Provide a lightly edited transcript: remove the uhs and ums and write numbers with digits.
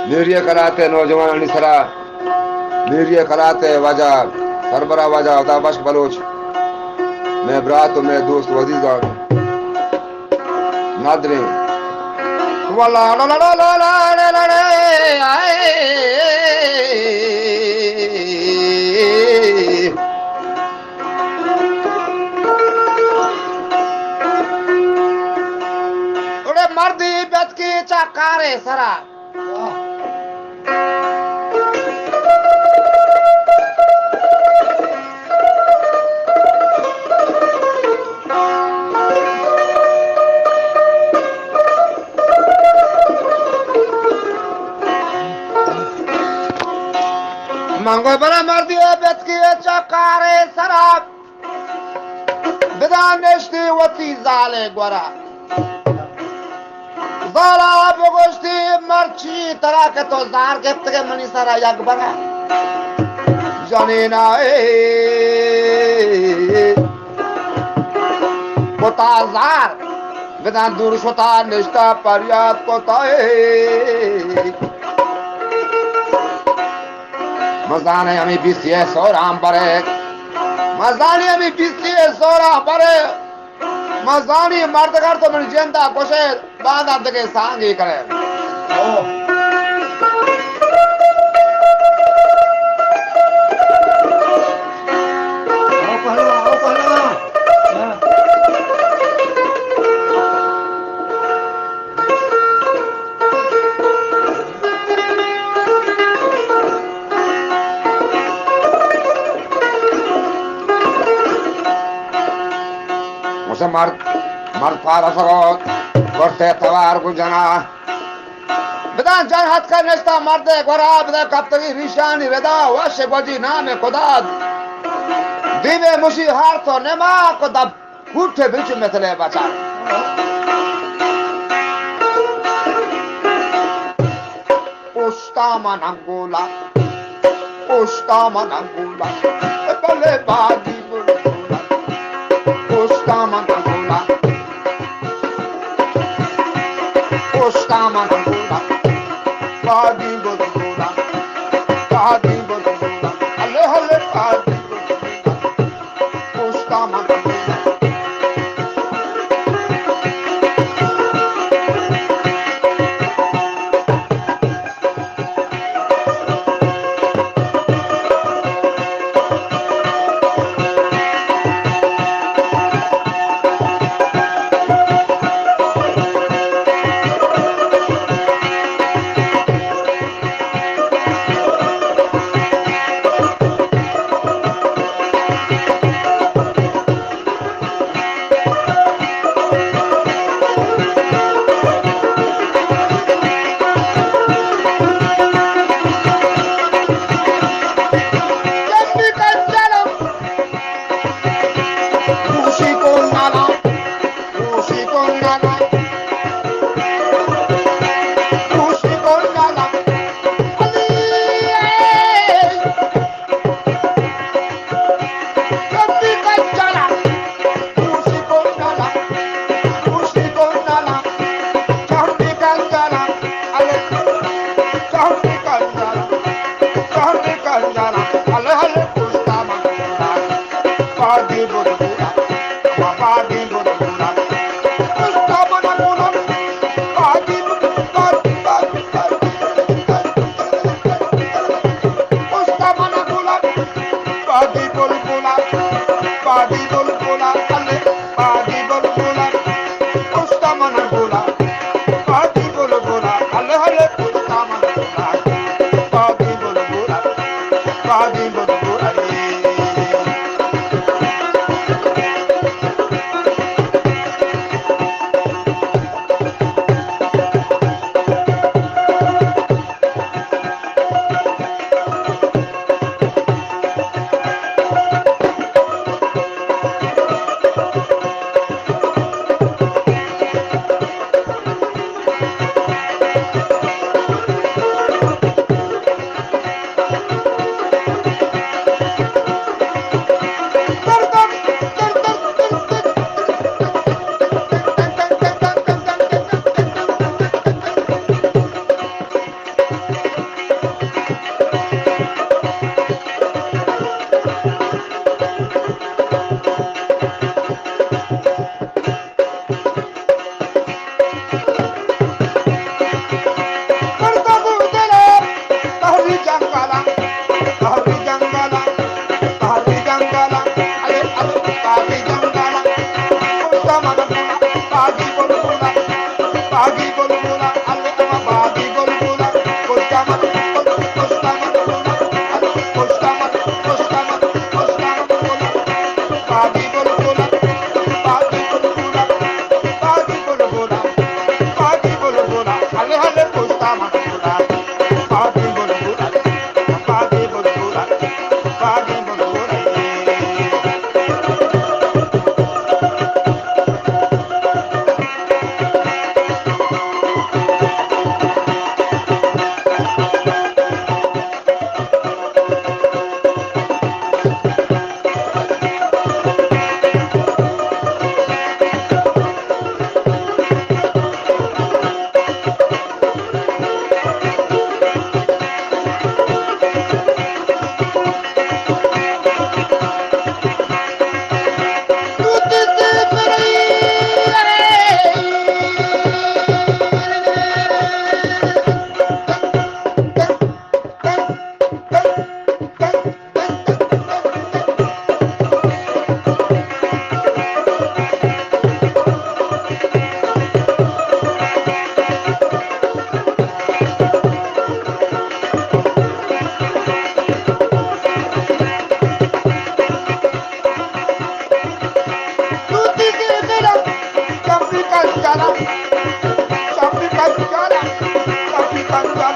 निर्य कराते नौजवान निसरा निर्य कराते वजह सरबरा वजह होता बश बलोच मैं ब्रात मैं दोस्त वजीज़ नादरे वाला ला ला ला ला ला ला ला आए उड़े मर्दी बेच की चाकारे सरा मंगो बड़ा मर्दी बेच की चाकारे सरा विधान नेश्ती वती जाले गोरा ज़ाला बगोश्ती मर्ची तरह के तो ज़ार के तके मनी सारा यकबरा जाने ना कोता ज़ार विधान दूर शोता निष्ठा परियाद कोता मज़ाने हमें बीसिये सोराम परे मज़ानी हमें बीसिये सोराम परे मज़ानी मर्द कर तो मेरी जिंदा कोशे बांधा तके सांगी करे मुझे मर्द पारा सरोत करते तवार को जना विधान जन हाथ का नेस्ता मर्दे गोरा विधान कब तक रिशानी विदा वश्य बजी नाम खुदा दीवे मुशी हार तो नेमा को दब उठे बिच में चले बचा उस्ता मनंगोला बले बागी बुलबुला उस्ता मनंगोला बागी बुलबुला हले हले बागी बुलबुला उस्ता मनंगोला Hale hale Bagi bulbula, allo bagi bulbula, kostaman, kostaman bulbula, allo kostaman, kostaman, kostaman bulbula, bagi bulbula, bagi bulbula, bagi bulbula, bagi bulbula, allo allo kostaman bulbula, bagi bulbula, bagi bulbula, bagi bulbula. Sampai